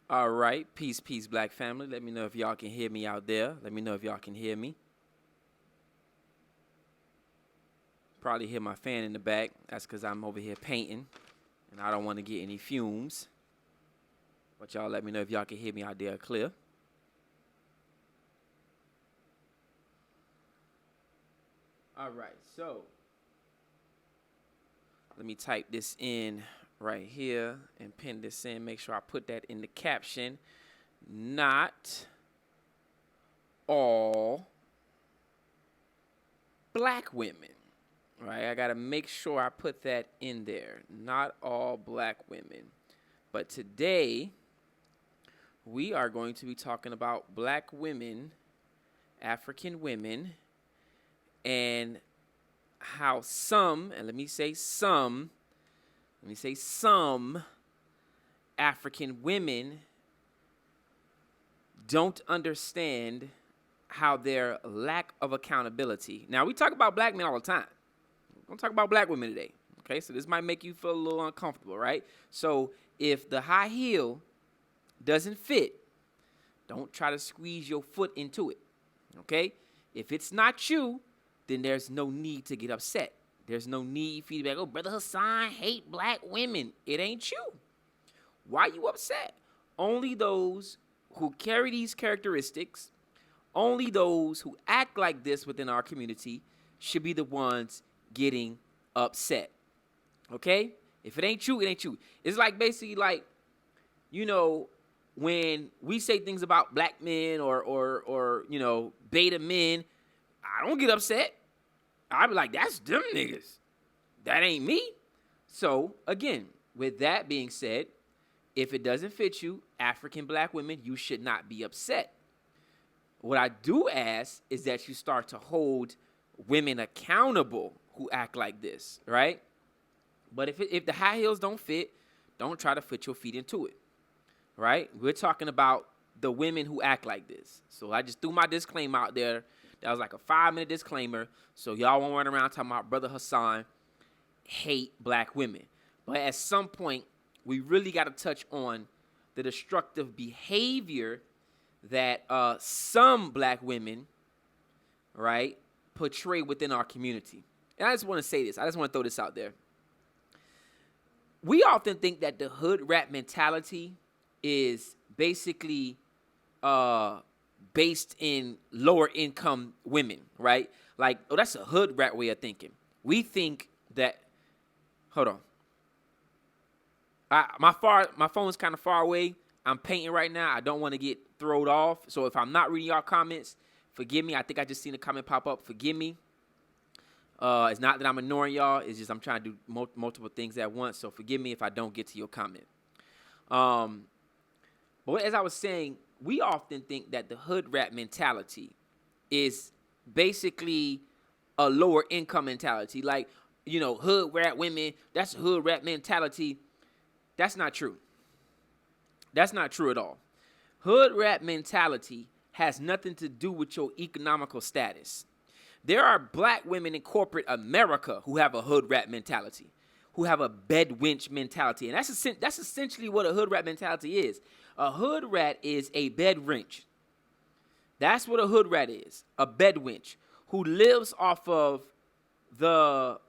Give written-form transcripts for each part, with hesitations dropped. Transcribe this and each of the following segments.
All right, peace, peace, black family. Let me know if y'all can hear me out there. Let me know if y'all can hear me. Probably hear my fan in the back. That's because I'm over here painting, and I don't want to get any fumes. But y'all let me know if y'all can hear me out there clear. All right, so let me type this in right here and pin this in. Make sure I put that in the caption. Not all black women. Right? I got to make sure I put that in there. Not all black women. But today, we are going to be talking about black women, African women, and how some African women don't understand how their lack of accountability. Now, we talk about black men all the time. We're going to talk about black women today. Okay, so this might make you feel a little uncomfortable, right? So if the high heel doesn't fit, don't try to squeeze your foot into it. Okay? If it's not you, then there's no need to get upset. There's no need for you to be like, oh, Brother Hassan hate black women. It ain't you. Why you upset? Only those who carry these characteristics, only those who act like this within our community should be the ones getting upset. Okay? If it ain't you, it ain't you. It's like basically like, when we say things about black men or beta men, I don't get upset. I be like, that's them niggas. That ain't me. So, again, with that being said, if it doesn't fit you, African black women, you should not be upset. What I do ask is that you start to hold women accountable who act like this, right? But if the high heels don't fit, don't try to put your feet into it, right? We're talking about the women who act like this. So I just threw my disclaimer out there. That was like a 5-minute disclaimer. So y'all won't run around talking about Brother Hassan hate black women. But at some point, we really got to touch on the destructive behavior that some black women, right, portray within our community. And I just want to say this. I just want to throw this out there. We often think that the hood rat mentality is basically based in lower income women, right? Like, oh, that's a hood rat way of thinking. We think that, hold on. My phone's kind of far away. I'm painting right now. I don't want to get thrown off. So if I'm not reading y'all comments, forgive me. I think I just seen a comment pop up. Forgive me. It's not that I'm ignoring y'all. It's just I'm trying to do multiple things at once. So forgive me if I don't get to your comment. But as I was saying, we often think that the hood rat mentality is basically a lower income mentality. Like, hood rat women, that's a hood rat mentality. That's not true. That's not true at all. Hood rat mentality has nothing to do with your economical status. There are black women in corporate America who have a hood rat mentality, who have a bed wench mentality. And that's essentially what a hood rat mentality is. A hood rat is a bed wench. That's what a hood rat is, a bed wench who lives off of the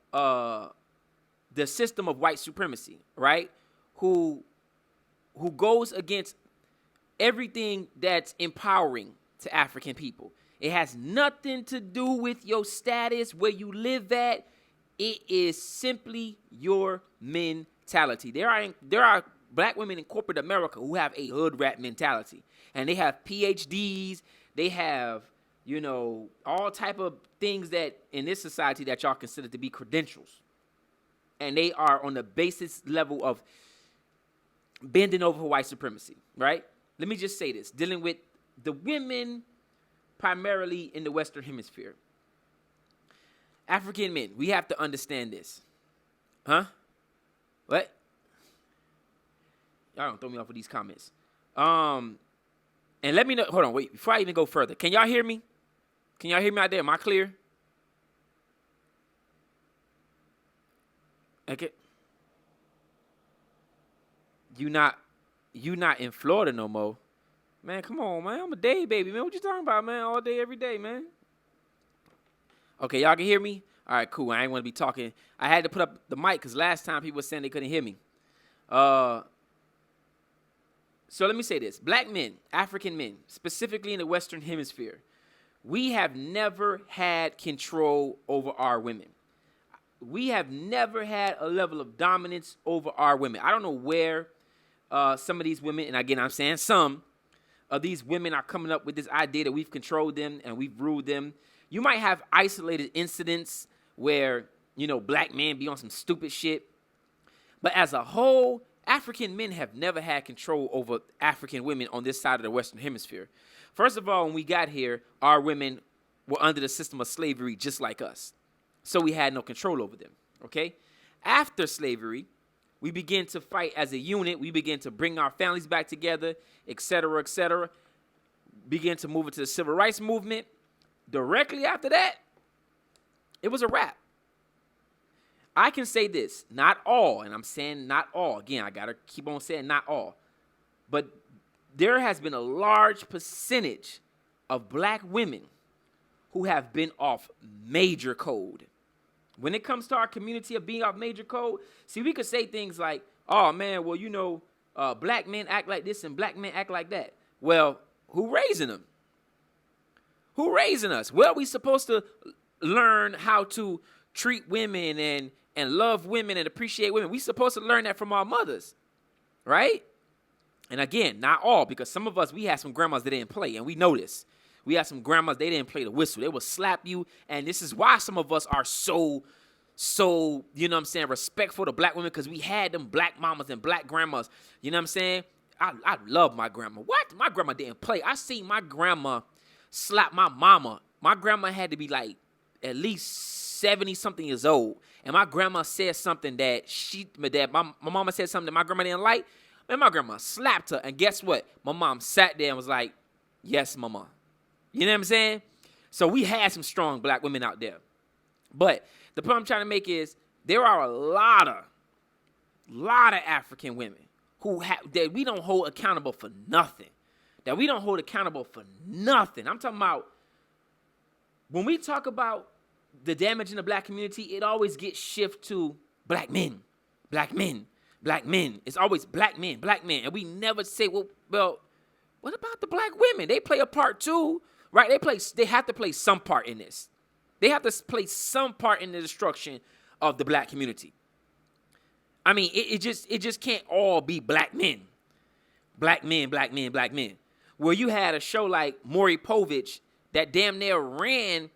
system of white supremacy, right? Who goes against everything that's empowering to African people. It has nothing to do with your status, where you live at. It is simply your mentality. There are black women in corporate America who have a hood rat mentality, and they have PhDs. They have, all type of things that in this society that y'all consider to be credentials, and they are on the basis level of bending over for white supremacy, right? Let me just say this, dealing with the women primarily in the Western Hemisphere. African men, we have to understand this. Huh? What? Y'all don't throw me off with these comments. And let me know, hold on, wait, before I even go further, can y'all hear me? Can y'all hear me out there? Am I clear? Okay. You not You not in Florida no more. Man, come on, man. I'm a day baby, man. What you talking about, man? All day, every day, man. Okay, y'all can hear me? All right, cool. I ain't want to be talking. I had to put up the mic because last time people were saying they couldn't hear me. So let me say this. Black men, African men, specifically in the Western Hemisphere, we have never had control over our women. We have never had a level of dominance over our women. I don't know where some of these women, and again, I'm saying some of these women are coming up with this idea that we've controlled them and we've ruled them. You might have isolated incidents where, black men be on some stupid shit. But as a whole, African men have never had control over African women on this side of the Western Hemisphere. First of all, when we got here, our women were under the system of slavery just like us. So we had no control over them, okay? After slavery, we began to fight as a unit. We began to bring our families back together, et cetera, et cetera. Began to move into the civil rights movement. Directly after that, it was a wrap. I can say this, not all, and I'm saying not all. Again, I got to keep on saying not all. But there has been a large percentage of black women who have been off major code. When it comes to our community of being off major code, see, we could say things like, oh, man, well, black men act like this and black men act like that. Well, who raising them? Who raising us? Well, we supposed to learn how to treat women and love women and appreciate women. We supposed to learn that from our mothers, right? And again, not all, because some of us, we had some grandmas that didn't play, and we know this. We had some grandmas, they didn't play the whistle. They would slap you, and this is why some of us are so, respectful to black women, because we had them black mamas and black grandmas. You know what I'm saying? I love my grandma. What? My grandma didn't play. I seen my grandma slap my mama. My grandma had to be like at least 70-something years old. And my grandma said something that my mama said something that my grandma didn't like. Man, my grandma slapped her. And guess what? My mom sat there and was like, yes, mama. You know what I'm saying? So we had some strong black women out there. But the point I'm trying to make is there are a lot of African women that we don't hold accountable for nothing. I'm talking about when we talk about the damage in the black community, it always gets shifted to black men. It's always black men. And we never say, well, what about the black women? They play a part too, right? They have to play some part in this. They have to play some part in the destruction of the black community. I mean, it just can't all be black men. Black men. Where you had a show like Maury Povich that damn near ran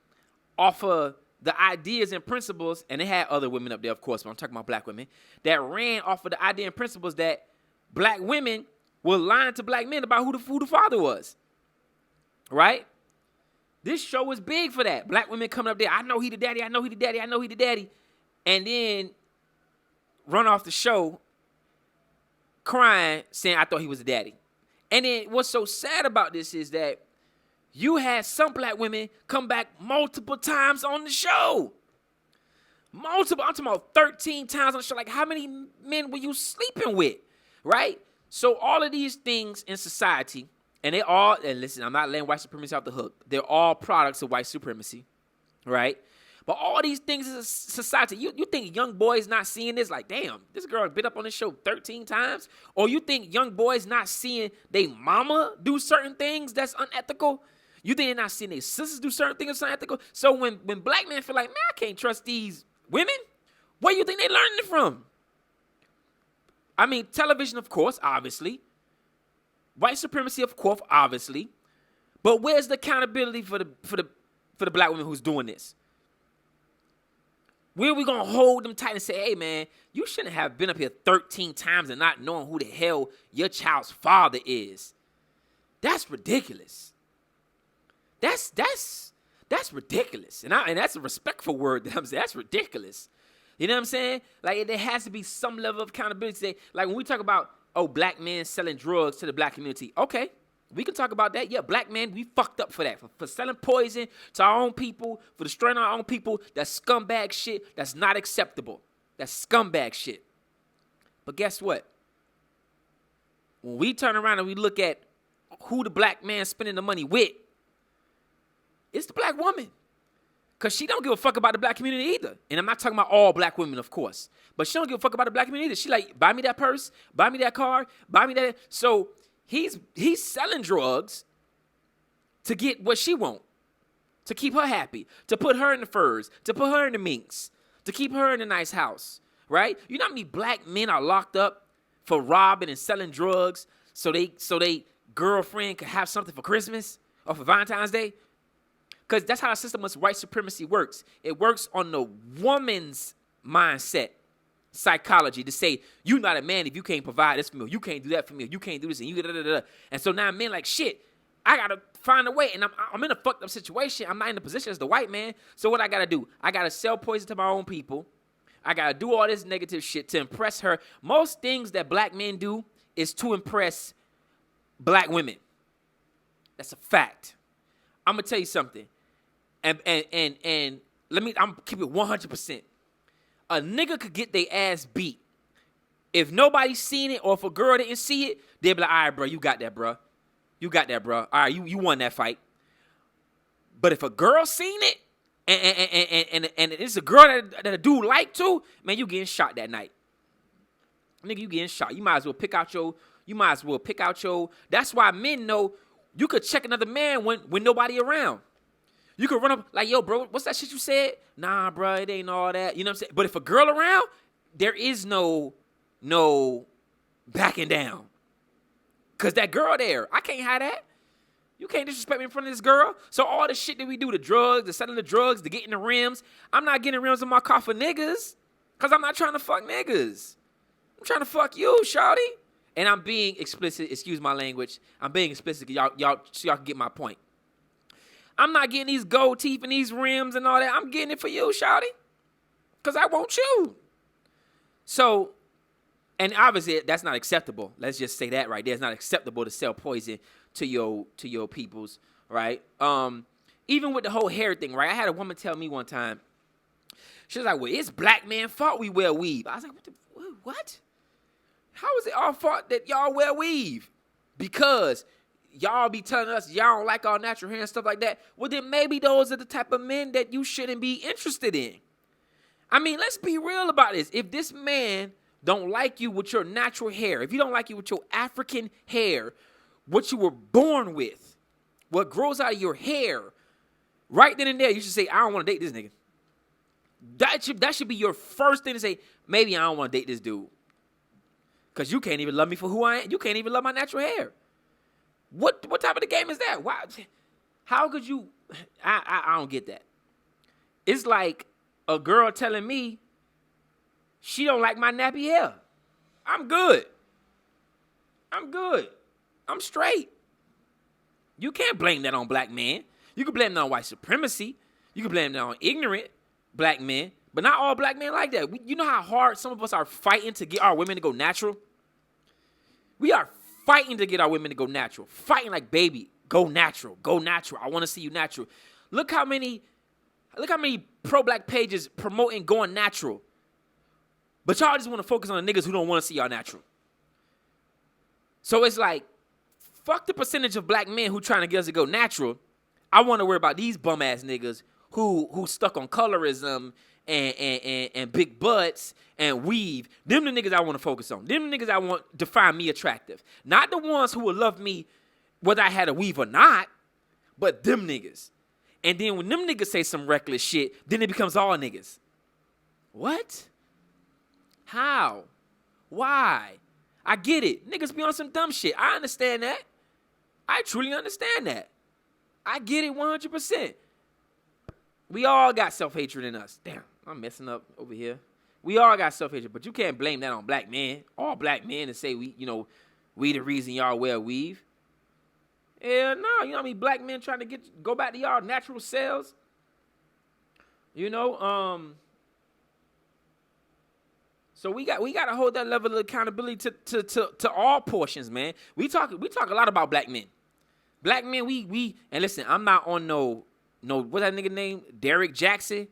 off of the ideas and principles, and they had other women up there, of course, but I'm talking about black women, that ran off of the idea and principles that black women were lying to black men about who the father was. Right? This show was big for that. Black women coming up there, I know he the daddy. And then run off the show crying, saying, I thought he was the daddy. And then what's so sad about this is that you had some black women come back multiple times on the show. I'm talking about 13 times on the show. Like, how many men were you sleeping with, right? So all of these things in society, and listen, I'm not letting white supremacy off the hook. They're all products of white supremacy, right? But all these things in society, you think young boys not seeing this? Like, damn, this girl been up on this show 13 times? Or you think young boys not seeing they mama do certain things that's unethical? You think they're not seeing their sisters do certain things that's unethical? So when black men feel like, man, I can't trust these women, where do you think they learning it from? I mean, television, of course, obviously. White supremacy, of course, obviously. But where's the accountability for the black women who's doing this? Where are we going to hold them tight and say, hey, man, you shouldn't have been up here 13 times and not knowing who the hell your child's father is? That's ridiculous. That's ridiculous. And that's a respectful word that I'm saying. That's ridiculous. You know what I'm saying? Like, there has to be some level of accountability. Like, when we talk about, black men selling drugs to the black community, okay, we can talk about that. Yeah, black men, we fucked up for that. For selling poison to our own people, for destroying our own people. That's scumbag shit. That's not acceptable. That's scumbag shit. But guess what? when we turn around and we look at who the black man spending the money with, it's the black woman. Because she don't give a fuck about the black community either. And I'm not talking about all black women, of course. But she don't give a fuck about the black community either. She like, buy me that purse, buy me that car, buy me that. So he's selling drugs to get what she want, to keep her happy, to put her in the furs, to put her in the minks, to keep her in a nice house, right? You know how many black men are locked up for robbing and selling drugs so they girlfriend could have something for Christmas or for Valentine's Day? Because that's how the system of white supremacy works. It works on the woman's mindset, psychology, to say, you're not a man if you can't provide this for me. You can't do that for me. You can't do this. And you da-da-da-da. And so now men like, shit, I got to find a way. And I'm in a fucked up situation. I'm not in a position as the white man. So what I got to do? I got to sell poison to my own people. I got to do all this negative shit to impress her. Most things that black men do is to impress black women. That's a fact. I'm going to tell you something. And I'm keep it 100%. A nigga could get their ass beat. If nobody's seen it or if a girl didn't see it, they'll be like, all right, bro, you got that, bro. You got that, bro. All right, you won that fight. But if a girl seen it and it's a girl that a dude like too, man, you getting shot that night. Nigga, you getting shot. You might as well pick out your, that's why men know you could check another man when nobody around. You could run up like, yo, bro, what's that shit you said? Nah, bro, it ain't all that. You know what I'm saying? But if a girl around, there is no backing down. Because that girl there, I can't have that. You can't disrespect me in front of this girl. So all the shit that we do, the drugs, the selling the drugs, the getting the rims, I'm not getting rims in my car for niggas. Because I'm not trying to fuck niggas. I'm trying to fuck you, shawty. And I'm being explicit. Excuse my language. I'm being explicit so y'all can get my point. I'm not getting these gold teeth and these rims and all that. I'm getting it for you, shawty. Because I want you. So, and obviously that's not acceptable. Let's just say that right there. It's not acceptable to sell poison to your peoples, right? Even with the whole hair thing, right? I had a woman tell me one time, she was like, well, it's black man fault we wear weave. I was like, what? How is it our fault that y'all wear weave? Because y'all be telling us y'all don't like our natural hair and stuff like that. Well, then maybe those are the type of men that you shouldn't be interested in. I mean, let's be real about this. If this man don't like you with your natural hair, if he don't like you with your African hair, what you were born with, what grows out of your hair, right then and there, you should say, I don't want to date this nigga. That should be your first thing to say, maybe I don't want to date this dude. Because you can't even love me for who I am. You can't even love my natural hair. What type of the game is that? Why? How could you? I don't get that. It's like a girl telling me she don't like my nappy hair. I'm good. I'm straight. You can't blame that on black men. You can blame that on white supremacy. You can blame that on ignorant black men. But not all black men like that. You know how hard some of us are fighting to get our women to go natural? We are fighting to get our women to go natural. Fighting like, baby, go natural. Go natural. I want to see you natural. Look how many pro-black pages promoting going natural. But y'all just want to focus on the niggas who don't want to see y'all natural. So it's like, fuck the percentage of black men who trying to get us to go natural. I want to worry about these bum-ass niggas who stuck on colorism and big butts and weave. Them the niggas I want to focus on. Them the niggas I want to find me attractive. Not the ones who will love me whether I had a weave or not, but them niggas. And then when them niggas say some reckless shit, then it becomes all niggas. What? How? Why? I get it. Niggas be on some dumb shit. I understand that. I truly understand that. I get it 100%. We all got self-hatred in us. Damn, I'm messing up over here. We all got self-hatred, but you can't blame that on black men. All black men and say we the reason y'all wear weave. Yeah, no, you know what I mean? Black men trying to go back to y'all natural selves. So we got to hold that level of accountability to all portions, man. We talk a lot about black men. Black men, we and listen, I'm not on no what's that nigga name? Derek Jackson?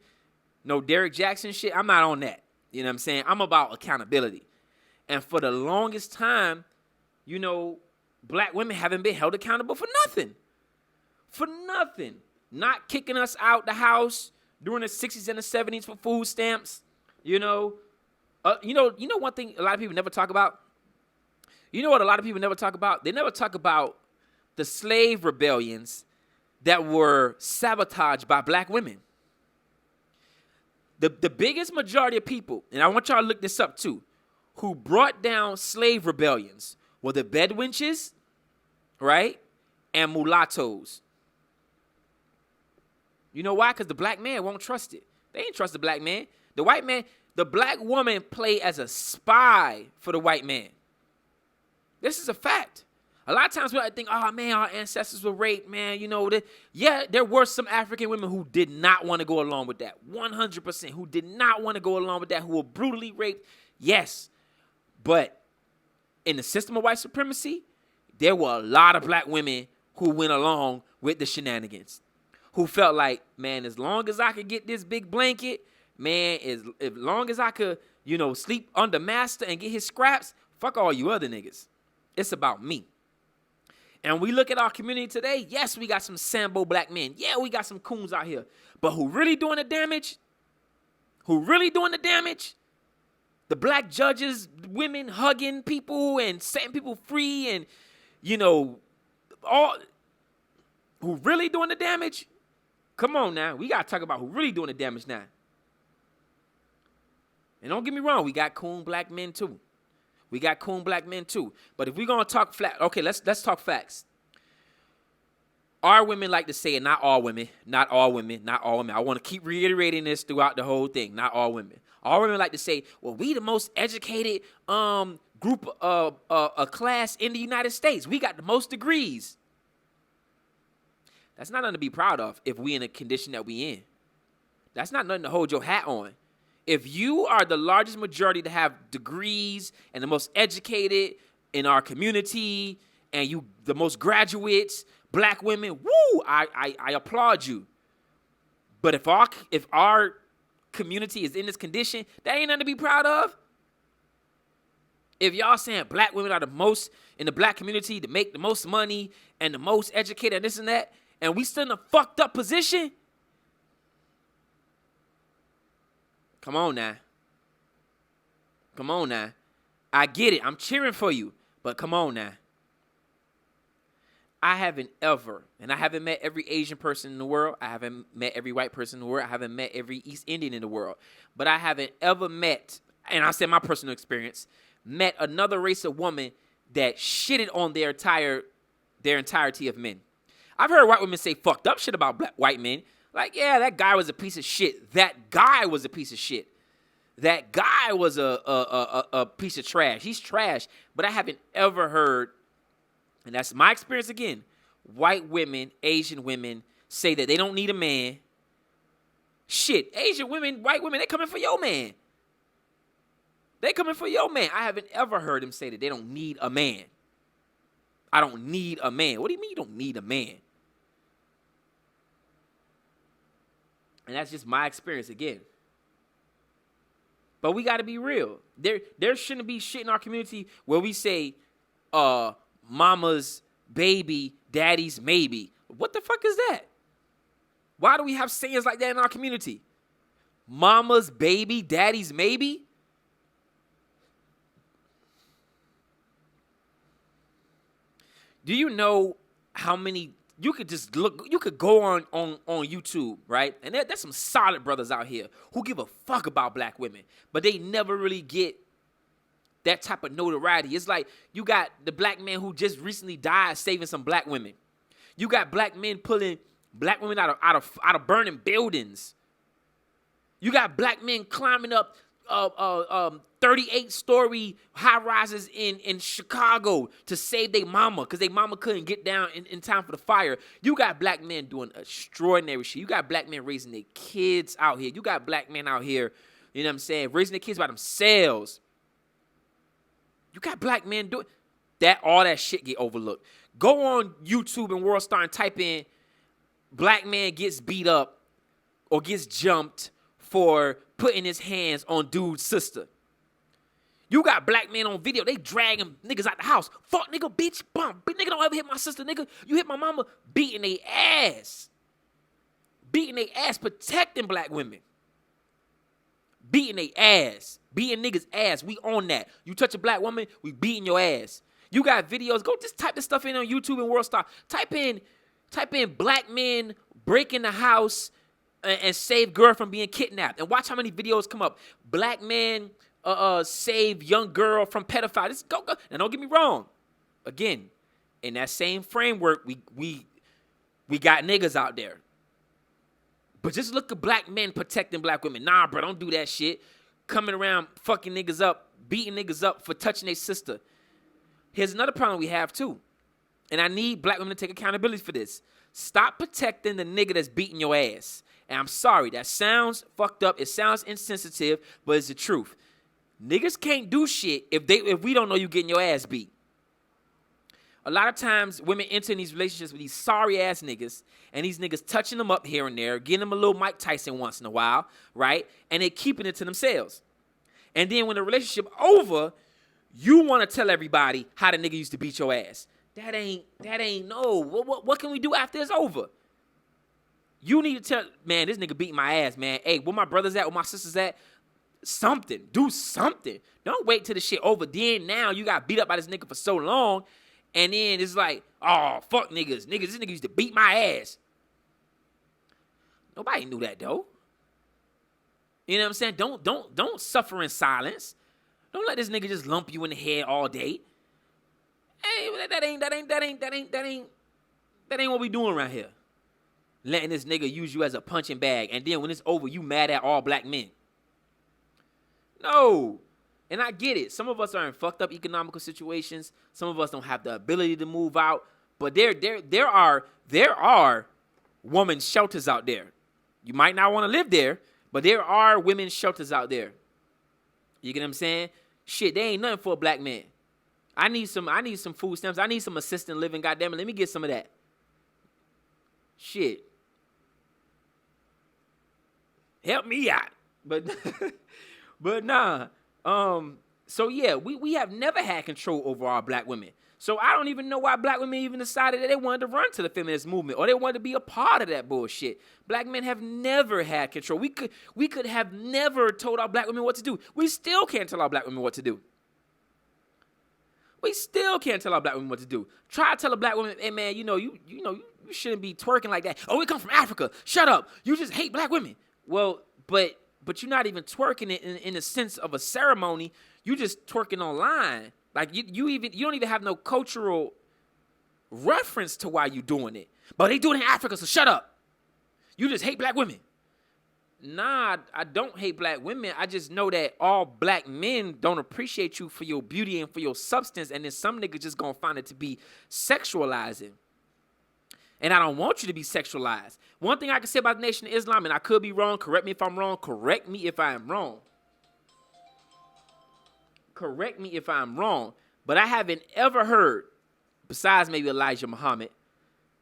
No Derek Jackson shit. I'm not on that. You know what I'm saying? I'm about accountability. And for the longest time, you know, black women haven't been held accountable for nothing. For nothing. Not kicking us out the house during the 60s and the 70s for food stamps. You know one thing a lot of people never talk about? You know what a lot of people never talk about? They never talk about the slave rebellions that were sabotaged by black women. The biggest majority of people, and I want y'all to look this up too, who brought down slave rebellions were the Bedouins, right? And mulattoes. You know why? Because the black man won't trust it. They ain't trust the black man. The white man, the black woman played as a spy for the white man. This is a fact. A lot of times we think, oh man, our ancestors were raped, man. You know, there were some African women who did not want to go along with that. 100% who did not want to go along with that, who were brutally raped. Yes. But in the system of white supremacy, there were a lot of black women who went along with the shenanigans, who felt like, man, as long as I could get this big blanket, man, as long as I could, sleep under master and get his scraps, fuck all you other niggas. It's about me. And we look at our community today, yes, we got some Sambo black men. Yeah, we got some coons out here. But who really doing the damage? The black judges, women hugging people and setting people free and, all who really doing the damage? Come on now. We got to talk about who really doing the damage now. And don't get me wrong, we got coon black men too. But if we're going to talk flat, okay, let's talk facts. Our women like to say it, not all women. I want to keep reiterating this throughout the whole thing, not all women. All women like to say, well, we the most educated group of a class in the United States. We got the most degrees. That's not nothing to be proud of if we in the condition that we in. That's not nothing to hold your hat on. If you are the largest majority to have degrees and the most educated in our community and you the most graduates, black women, woo, I applaud you. But if our community is in this condition, that ain't nothing to be proud of. If y'all saying black women are the most in the black community to make the most money and the most educated and this and that, and we still in a fucked up position, Come on now. I get it. I'm cheering for you. But come on now. I haven't met every Asian person in the world. I haven't met every white person in the world. I haven't met every East Indian in the world. But I haven't ever met, and I said my personal experience, met another race of woman that shitted on their entirety of men. I've heard white women say fucked up shit about white men. Like, yeah, that guy was a piece of shit. That guy was a piece of shit. That guy was a piece of trash. He's trash. But I haven't ever heard, and that's my experience again, white women, Asian women say that they don't need a man. Shit, Asian women, white women, they coming for your man. I haven't ever heard them say that they don't need a man. I don't need a man. What do you mean you don't need a man? And that's just my experience again. But we got to be real. There shouldn't be shit in our community where we say, mama's baby, daddy's maybe. What the fuck is that? Why do we have sayings like that in our community? Mama's baby, daddy's maybe? Do you know how many, you could just look, you could go on YouTube, right? And there's some solid brothers out here who give a fuck about black women, but they never really get that type of notoriety. It's like you got the black man who just recently died saving some black women. You got black men pulling black women out of burning buildings. You got black men climbing up 38-story high rises in Chicago to save their mama because their mama couldn't get down in time for the fire. You got black men doing extraordinary shit. You got black men raising their kids out here. You got black men out here, you know what I'm saying, raising their kids by themselves. You got black men doing that. All that shit get overlooked. Go on YouTube and World Star and type in black man gets beat up or gets jumped for putting his hands on dude's sister. You got black men on video, they dragging niggas out the house. Fuck nigga, bitch, bump. Nigga don't ever hit my sister, nigga. You hit my mama, beating they ass. Beating they ass, protecting black women. Beating they ass. Beating niggas ass. We on that. You touch a black woman, we beating your ass. You got videos. Go just type this stuff in on YouTube and World Star. Type in black men breaking the house and save girl from being kidnapped. And watch how many videos come up. Black men save young girl from pedophile. Just go. Now don't get me wrong. Again, in that same framework, we got niggas out there. But just look at black men protecting black women. Nah, bro, don't do that shit. Coming around fucking niggas up, beating niggas up for touching their sister. Here's another problem we have too. And I need black women to take accountability for this. Stop protecting the nigga that's beating your ass. And I'm sorry, that sounds fucked up. It sounds insensitive, but it's the truth. Niggas can't do shit if we don't know you getting your ass beat. A lot of times, women enter in these relationships with these sorry-ass niggas, and these niggas touching them up here and there, getting them a little Mike Tyson once in a while, right? And they keeping it to themselves. And then when the relationship over, you want to tell everybody how the nigga used to beat your ass. That ain't no. What can we do after it's over? You need to tell, man, this nigga beating my ass, man. Hey, where my brothers at, where my sisters at? Something. Do something. Don't wait till the shit over. Then now you got beat up by this nigga for so long. And then it's like, oh, fuck niggas. This nigga used to beat my ass. Nobody knew that, though. You know what I'm saying? Don't suffer in silence. Don't let this nigga just lump you in the head all day. Hey, that ain't what we doing around here. Letting this nigga use you as a punching bag. And then when it's over, you mad at all black men. No. And I get it. Some of us are in fucked up economical situations. Some of us don't have the ability to move out. But there are women's shelters out there. You might not want to live there, but there are women's shelters out there. You get what I'm saying? Shit, they ain't nothing for a black man. I need some food stamps. I need some assisted living. Goddamn it, let me get some of that. Shit. Help me out. But nah. So yeah, we have never had control over our black women. So I don't even know why black women even decided that they wanted to run to the feminist movement or they wanted to be a part of that bullshit. Black men have never had control. We could have never told our black women what to do. We still can't tell our black women what to do. We still can't tell our black women what to do. Try to tell a black woman, hey man, you shouldn't be twerking like that. Oh, we come from Africa. Shut up. You just hate black women. Well, but you're not even twerking it in the sense of a ceremony. You just twerking online. Like you don't even have no cultural reference to why you doing it. But they do it in Africa, so shut up. You just hate black women. Nah, I don't hate black women. I just know that all black men don't appreciate you for your beauty and for your substance, and then some niggas just gonna find it to be sexualizing. And I don't want you to be sexualized. One thing I can say about the Nation of Islam, and I could be wrong, correct me if I'm wrong, correct me if I am wrong. Correct me if I'm wrong, but I haven't ever heard, besides maybe Elijah Muhammad,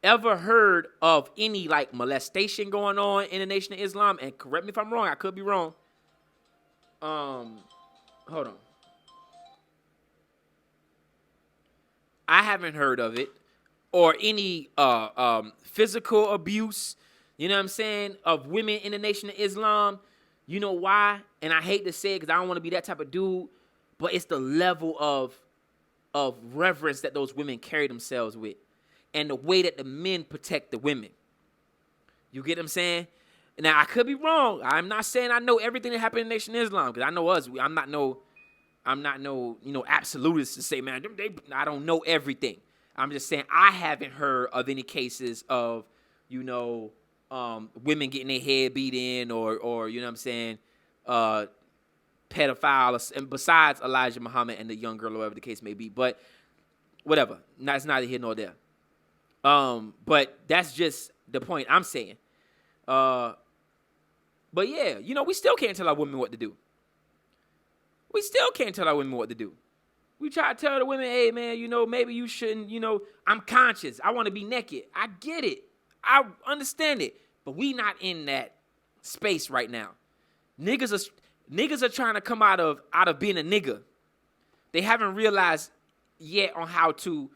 ever heard of any like molestation going on in the Nation of Islam. And correct me if I'm wrong, I could be wrong. Hold on. I haven't heard of it. Or any physical abuse, you know what I'm saying, of women in the Nation of Islam. You know why? And I hate to say it because I don't want to be that type of dude, but it's the level of reverence that those women carry themselves with and the way that the men protect the women. You get what I'm saying? Now, I could be wrong. I'm not saying I know everything that happened in the Nation of Islam because I know us. I'm not no absolutist to say, man, I don't know everything. I'm just saying I haven't heard of any cases of, women getting their head beat in or you know what I'm saying, pedophile, and besides Elijah Muhammad and the young girl, or whatever the case may be. But whatever, that's neither here nor there. But that's just the point I'm saying. But yeah, we still can't tell our women what to do. We still can't tell our women what to do. We try to tell the women, hey, man, maybe you shouldn't, I'm conscious. I want to be naked. I get it. I understand it. But we not in that space right now. Niggas are trying to come out of being a nigga. They haven't realized yet on how to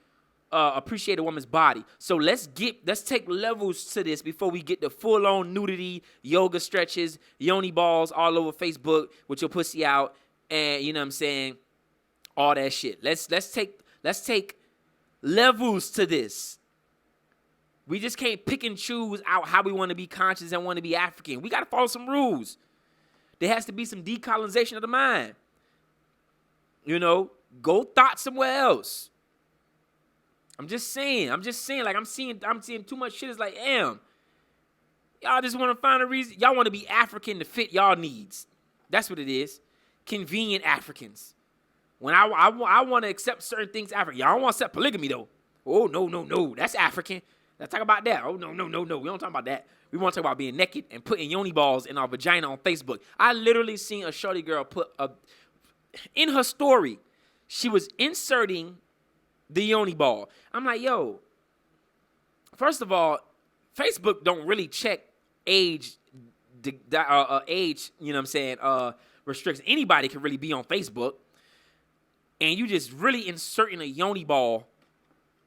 appreciate a woman's body. So let's take levels to this before we get the full on nudity, yoga stretches, yoni balls all over Facebook with your pussy out, and you know what I'm saying, all that shit. Let's take levels to this. We just can't pick and choose out how we want to be conscious and want to be African. We got to follow some rules. There has to be some decolonization of the mind. You know, go thought somewhere else. I'm just saying, like I'm seeing too much shit. It's like, damn, y'all just want to find a reason. Y'all want to be African to fit y'all needs. That's what it is. Convenient Africans. When I want to accept certain things African. Y'all don't want to accept polygamy though. Oh, no. That's African. Let's talk about that. Oh, no. We don't talk about that. We want to talk about being naked and putting yoni balls in our vagina on Facebook. I literally seen a shorty girl in her story, she was inserting the yoni ball. I'm like, yo, first of all, Facebook don't really check age, you know what I'm saying, restrictions. Anybody can really be on Facebook. And you just really inserting a yoni ball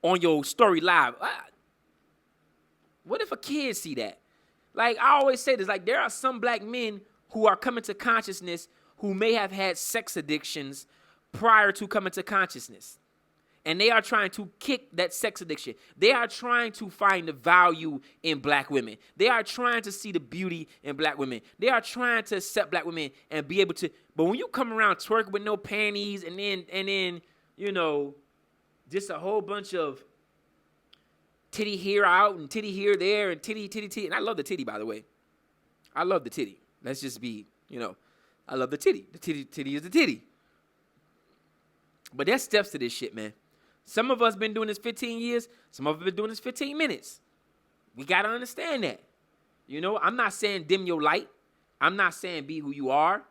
on your story live. What if a kid see that? Like, I always say this, like, there are some black men who are coming to consciousness who may have had sex addictions prior to coming to consciousness. And they are trying to kick that sex addiction. They are trying to find the value in black women. They are trying to see the beauty in black women. They are trying to accept black women and be able to. But when you come around twerking with no panties and then, you know, just a whole bunch of titty here out and titty here there and titty. And I love the titty, by the way. I love the titty. Let's just be, you know, I love the titty. The titty is the titty. But there's steps to this shit, man. Some of us been doing this 15 years. Some of us been doing this 15 minutes. We got to understand that. You know, I'm not saying dim your light. I'm not saying be who you are.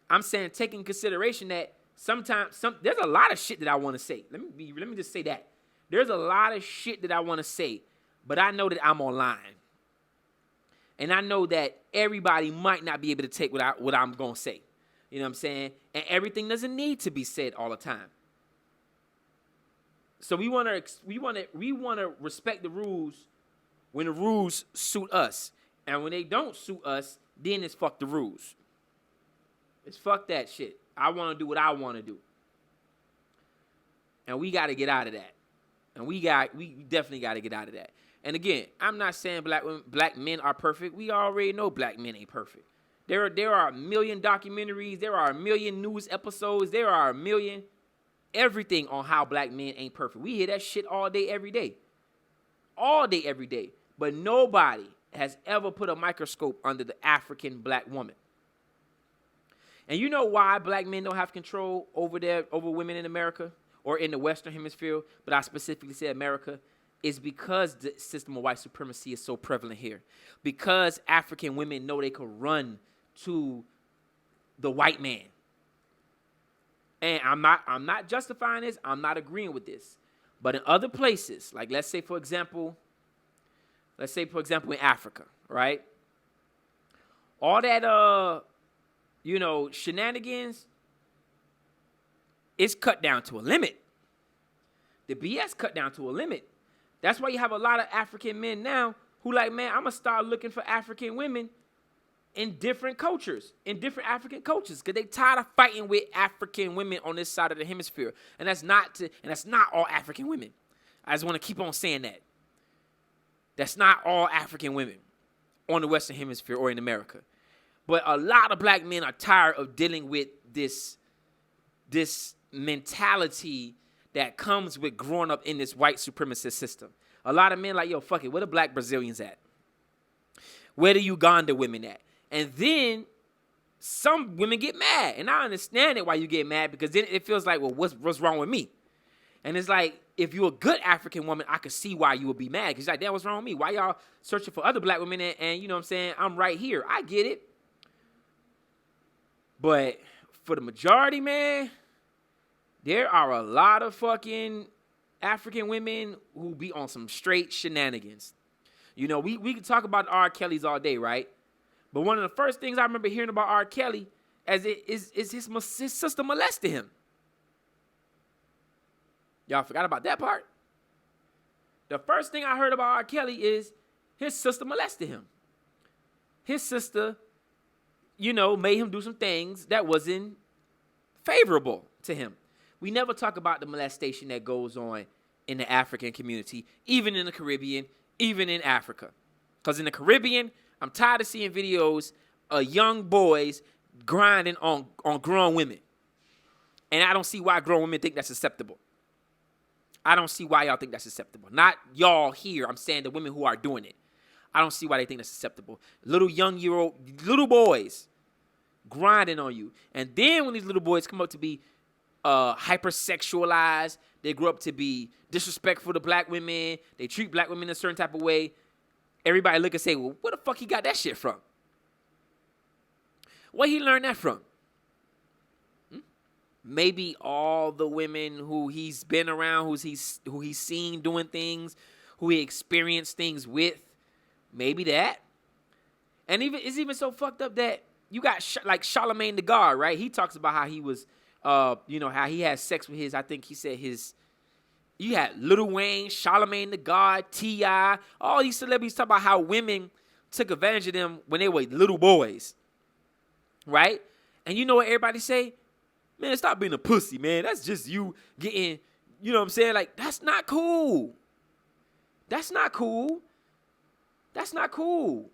I'm saying take in consideration that sometimes there's a lot of shit that I want to say. Let me just say that. There's a lot of shit that I want to say, but I know that I'm online. And I know that everybody might not be able to take what I'm going to say. You know what I'm saying? And everything doesn't need to be said all the time. So we want to respect the rules when the rules suit us. And when they don't suit us, then it's fuck the rules. It's fuck that shit. I want to do what I want to do. And we got to get out of that. And we definitely got to get out of that. And again, I'm not saying black men are perfect. We already know black men ain't perfect. There are a million documentaries. There are a million news episodes. There are a million everything on how black men ain't perfect. We hear that shit all day, every day. All day, every day. But nobody has ever put a microscope under the African black woman. And you know why black men don't have control over women in America or in the Western Hemisphere, but I specifically say America, is because the system of white supremacy is so prevalent here. Because African women know they could run to the white man. And I'm not justifying this. I'm not agreeing with this. But in other places, like let's say for example in Africa, right? All that shenanigans is cut down to a limit. The BS cut down to a limit. That's why you have a lot of African men now who like, man, I'm gonna start looking for African women in different cultures, in different African cultures, because they tired of fighting with African women on this side of the hemisphere. And that's not all African women. I just want to keep on saying that. That's not all African women on the Western Hemisphere or in America. But a lot of black men are tired of dealing with this mentality that comes with growing up in this white supremacist system. A lot of men like, yo, fuck it, where the black Brazilians at? Where the Uganda women at? And then some women get mad. And I understand it why you get mad, because then it feels like, well, what's wrong with me? And it's like, if you're a good African woman, I could see why you would be mad. Because you're like, damn, what's wrong with me? Why y'all searching for other black women? And you know what I'm saying? I'm right here. I get it. But for the majority, man, there are a lot of fucking African women who be on some straight shenanigans. You know, we can talk about R. Kelly's all day, right? But one of the first things I remember hearing about R. Kelly is his sister molested him. Y'all forgot about that part? The first thing I heard about R. Kelly is his sister molested him. His sister, made him do some things that wasn't favorable to him. We never talk about the molestation that goes on in the African community, even in the Caribbean, even in Africa. Because in the Caribbean, I'm tired of seeing videos of young boys grinding on grown women. And I don't see why grown women think that's acceptable. I don't see why y'all think that's acceptable. Not y'all here. I'm saying the women who are doing it. I don't see why they think that's acceptable. Little boys grinding on you. And then when these little boys come up to be hypersexualized, they grow up to be disrespectful to black women, they treat black women in a certain type of way, everybody look and say, well, where the fuck he got that shit from? Where he learned that from? Maybe all the women who he's been around, who he's seen doing things, who he experienced things with, maybe that. And it's even so fucked up that you got like Charlemagne the God, right? He talks about how he was, how he had sex with I think he said you had Lil Wayne, Charlemagne the God, T.I., all these celebrities talk about how women took advantage of them when they were little boys, right? And you know what everybody say? Man, stop being a pussy, man. That's just you getting, you know what I'm saying? Like, that's not cool. That's not cool. That's not cool.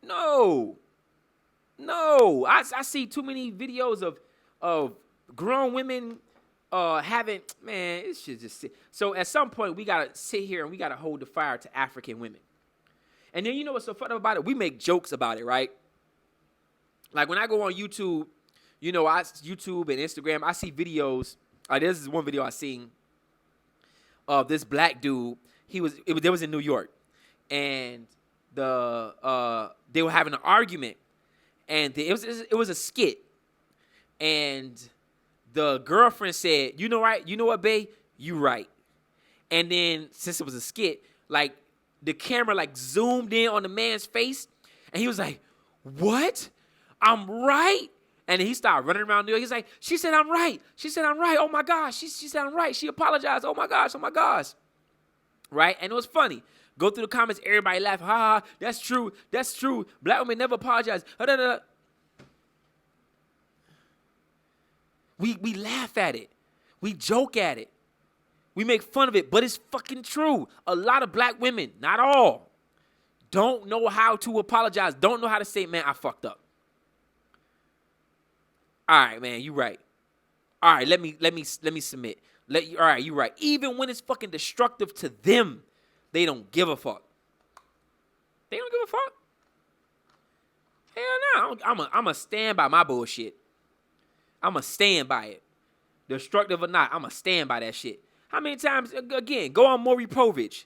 No. I see too many videos of grown women having, man, it should just sit. So at some point, we got to sit here and we got to hold the fire to African women. And then you know what's so funny about it? We make jokes about it, right? Like when I go on YouTube, YouTube and Instagram, I see videos. This is one video I seen of this black dude. They was in New York, and they were having an argument, and it was a skit, and the girlfriend said, "You know what, babe, you right." And then since it was a skit, like the camera like zoomed in on the man's face, and he was like, "What? I'm right." And then he started running around New York. He's like, she said I'm right. She said I'm right. Oh, my gosh. She said I'm right. She apologized. Oh, my gosh. Oh, my gosh. Right? And it was funny. Go through the comments. Everybody laugh. Ha, that's true. That's true. Black women never apologize. We laugh at it. We joke at it. We make fun of it. But it's fucking true. A lot of black women, not all, don't know how to apologize. Don't know how to say, man, I fucked up. All right, man, you right. All right, let me submit. All right, you right. Even when it's fucking destructive to them, they don't give a fuck. They don't give a fuck. Hell no. I'm a stand by my bullshit. I'm a stand by it. Destructive or not, I'm a stand by that shit. How many times, again, go on Maury Povich,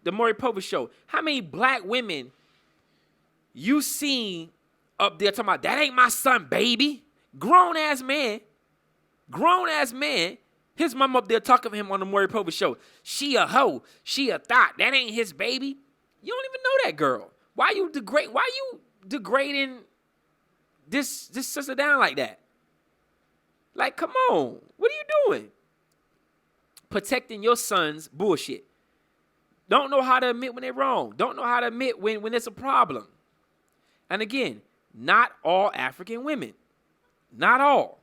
the Maury Povich show. How many black women you seen up there talking about, that ain't my son, baby? Grown-ass man, his mom up there talking to him on the Maury Povich show. She a hoe. She a thought. That ain't his baby. You don't even know that girl. Why you degrading this sister down like that? Like, come on. What are you doing? Protecting your son's bullshit. Don't know how to admit when they're wrong. Don't know how to admit when it's a problem. And again, not all African women. Not all.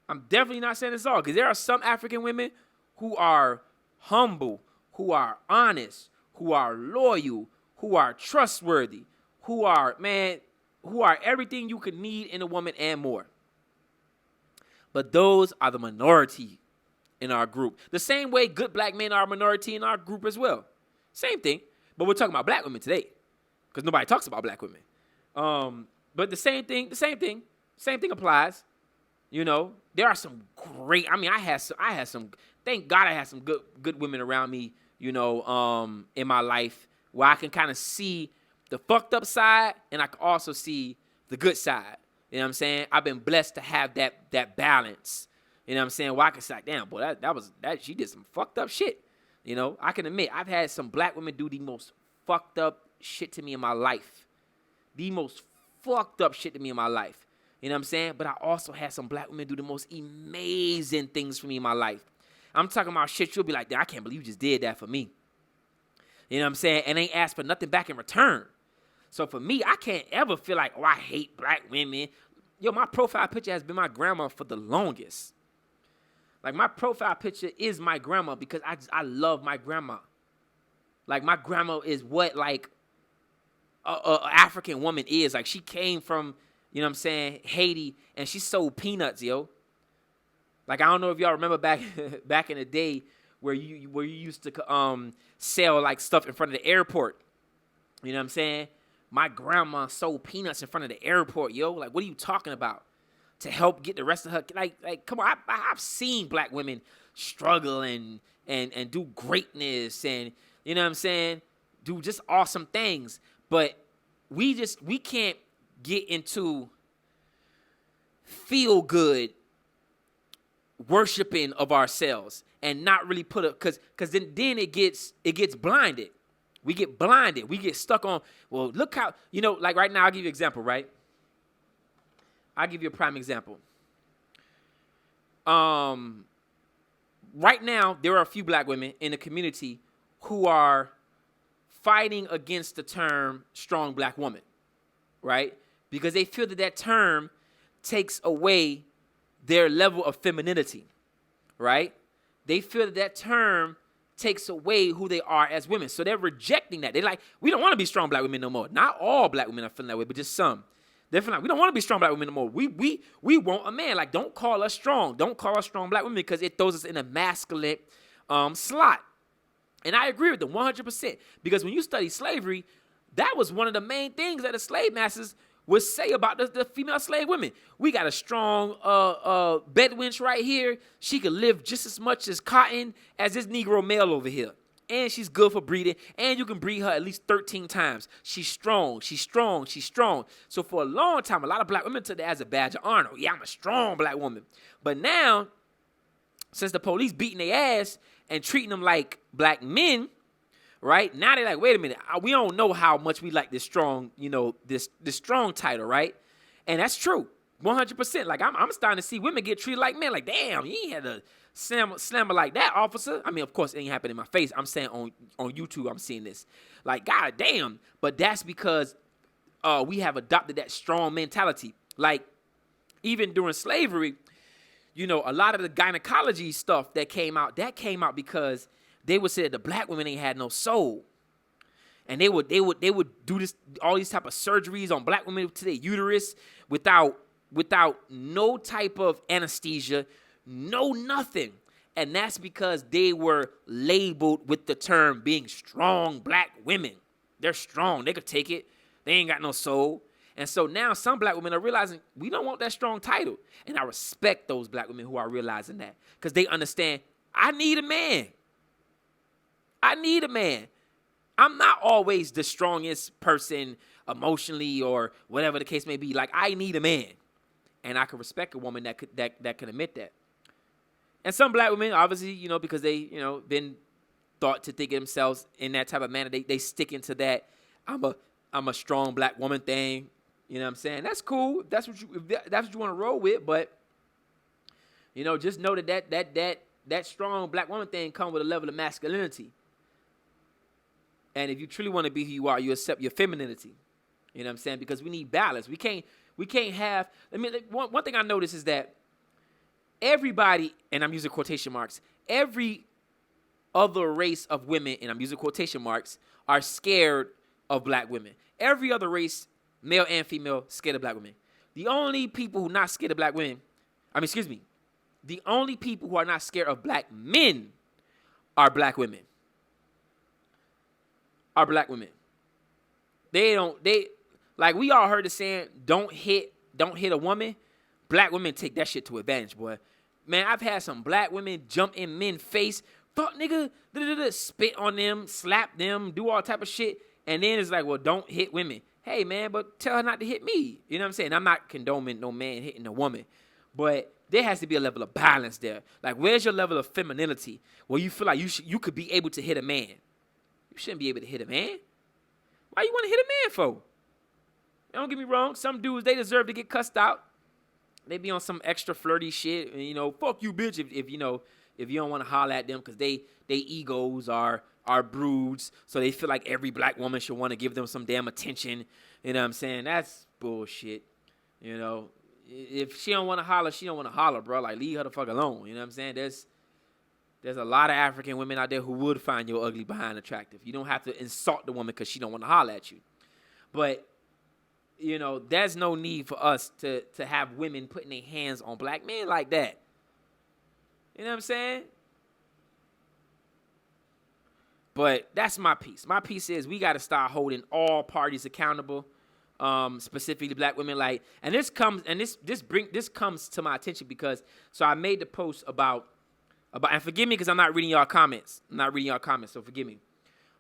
I'm definitely not saying it's all, because there are some African women who are humble, who are honest, who are loyal, who are trustworthy, who are everything you could need in a woman and more. But those are the minority in our group. The same way good black men are a minority in our group as well. Same thing. But we're talking about black women today, because nobody talks about black women. But the same thing. Same thing applies. There are some great. I had some. Thank God I had some good women around me. In my life where I can kind of see the fucked up side, and I can also see the good side. You know what I'm saying? I've been blessed to have that balance. You know what I'm saying? Where I can say, damn, boy, that she did some fucked up shit. I can admit I've had some black women do the most fucked up shit to me in my life. The most fucked up shit to me in my life. You know what I'm saying? But I also had some black women do the most amazing things for me in my life. I'm talking about shit you'll be like, I can't believe you just did that for me. You know what I'm saying? And ain't asked for nothing back in return. So for me, I can't ever feel like, I hate black women. Yo, my profile picture has been my grandma for the longest. Like, my profile picture is my grandma because I love my grandma. Like, my grandma is what, like, a African woman is. Like, she came from, you know what I'm saying, Haiti, and she sold peanuts, yo. Like, I don't know if y'all remember back in the day where you used to sell, like, stuff in front of the airport. You know what I'm saying? My grandma sold peanuts in front of the airport, yo. Like, what are you talking about? To help get the rest of her, like come on, I've seen black women struggle and do greatness and, you know what I'm saying, do just awesome things. But we can't get into feel good worshiping of ourselves and not really put up, because then it gets blinded. We get blinded. We get stuck on, well, look how, you know, like right now, I'll give you an example, right? I'll give you a prime example. Right now, there are a few black women in the community who are fighting against the term strong black woman, right? Because they feel that term takes away their level of femininity, right? They feel that term takes away who they are as women. So they're rejecting that. They're like, we don't want to be strong black women no more. Not all black women are feeling that way, but just some. They're feeling like, we don't want to be strong black women no more. We want a man. Like, don't call us strong. Don't call us strong black women because it throws us in a masculine slot. And I agree with them 100%. Because when you study slavery, that was one of the main things that the slave masters would say about the female slave women. We got a strong Bedouin right here. She could live just as much as cotton as this Negro male over here. And she's good for breeding. And you can breed her at least 13 times. She's strong. She's strong. She's strong. So for a long time, a lot of black women took that as a badge of honor. Yeah, I'm a strong black woman. But now, since the police beating their ass and treating them like black men, right? Now they're like, wait a minute. We don't know how much we like this strong, you know, this strong title, right? And that's true. 100%. Like, I'm starting to see women get treated like men. Like, damn, you ain't had a slammer like that, officer. I mean, of course, it ain't happening in my face. I'm saying on YouTube, I'm seeing this. Like, god damn. But that's because we have adopted that strong mentality. Like, even during slavery, you know, a lot of the gynecology stuff that came out because they would say that the black women ain't had no soul. And they would do this, all these type of surgeries on black women to their uterus without no type of anesthesia, no nothing. And that's because they were labeled with the term being strong black women. They're strong. They could take it. They ain't got no soul. And so now some black women are realizing we don't want that strong title. And I respect those black women who are realizing that because they understand I need a man. I need a man. I'm not always the strongest person emotionally or whatever the case may be. Like, I need a man. And I can respect a woman that can admit that. And some black women, obviously, you know, because they, you know, been thought to think of themselves in that type of manner, they stick into that I'm a strong black woman thing. You know what I'm saying? That's cool. That's what you want to roll with. But, you know, just know that strong black woman thing comes with a level of masculinity. And if you truly want to be who you are, you accept your femininity. You know what I'm saying? Because we need balance. We can't have, I mean, one thing I noticed is that everybody, and I'm using quotation marks, every other race of women, and I'm using quotation marks, are scared of black women. Every other race, male and female, scared of black women. The only people who are not scared of black women, the only people who are not scared of black men are black women. Are black women. They like we all heard the saying, don't hit a woman. Black women take that shit to advantage, boy. Man, I've had some black women jump in men's face, fuck nigga, spit on them, slap them, do all type of shit. And then it's like, well, don't hit women. Hey, man, but tell her not to hit me. You know what I'm saying? I'm not condoning no man hitting a woman. But there has to be a level of balance there. Like, where's your level of femininity where you feel like you could be able to hit a man? You shouldn't be able to hit a man. Why you want to hit a man for? Don't get me wrong. Some dudes, they deserve to get cussed out. They be on some extra flirty shit. And, you know, fuck you, bitch, if you know, if you don't want to holler at them because they egos are broods, so they feel like every black woman should want to give them some damn attention. You know what I'm saying? That's bullshit. You know, if she don't want to holler, she don't want to holler, bro. Like, leave her the fuck alone. You know what I'm saying? There's a lot of African women out there who would find your ugly behind attractive. You don't have to insult the woman because she don't want to holler at you. But, you know, there's no need for us to have women putting their hands on black men like that. You know what I'm saying? But that's my piece. My piece is we got to start holding all parties accountable, specifically black women. Like, and this comes to my attention because I made the post about and forgive me because I'm not reading y'all comments. So forgive me.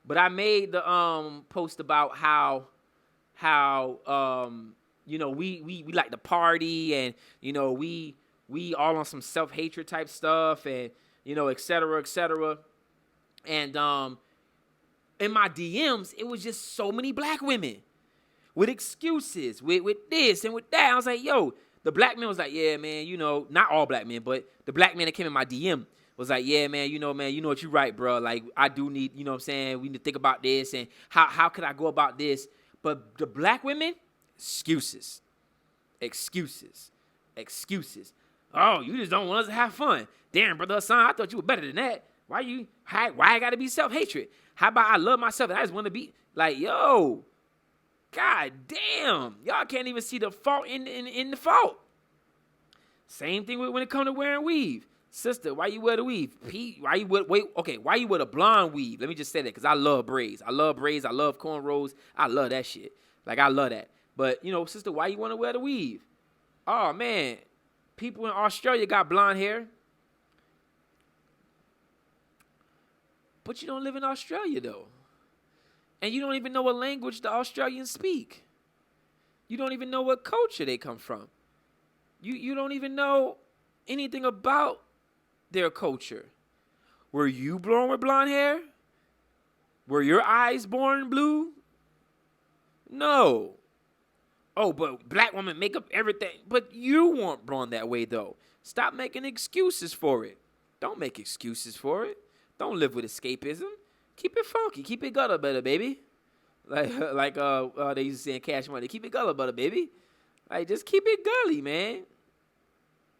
But I made the post about how you know, we like to party, and you know, we all on some self-hatred type stuff, and you know, et cetera, and in my DMs it was just so many black women with excuses, with this and with that. I was like, yo, the black man was like, yeah, man, you know, not all black men, but the black man that came in my DM was like, yeah, man, you know what, you're right, bro. Like, I do need, you know what I'm saying, we need to think about this, and how could I go about this? But the black women, excuses. Oh, you just don't want us to have fun. Damn, brother Hassan, I thought you were better than that. Why I gotta be self-hatred? How about I love myself and I just want to be like, yo, god damn, y'all can't even see the fault in the fault. Same thing when it comes to wearing weave. Sister, why you wear the weave? Pete, why you wear the blonde weave? Let me just say that because I love braids. I love cornrows. I love that shit. Like, I love that. But, you know, sister, why you want to wear the weave? Oh, man. People in Australia got blonde hair. But you don't live in Australia, though. And you don't even know what language the Australians speak. You don't even know what culture they come from. You don't even know anything about their culture. Were you born with blonde hair? Were your eyes born blue? No. Oh, but black women make up everything. But you weren't born that way, though. Stop making excuses for it. Don't make excuses for it. Don't live with escapism. Keep it funky. Keep it gutter butter, baby. Like they used to say in Cash Money. Keep it gutter butter, baby. Like, just keep it gully, man.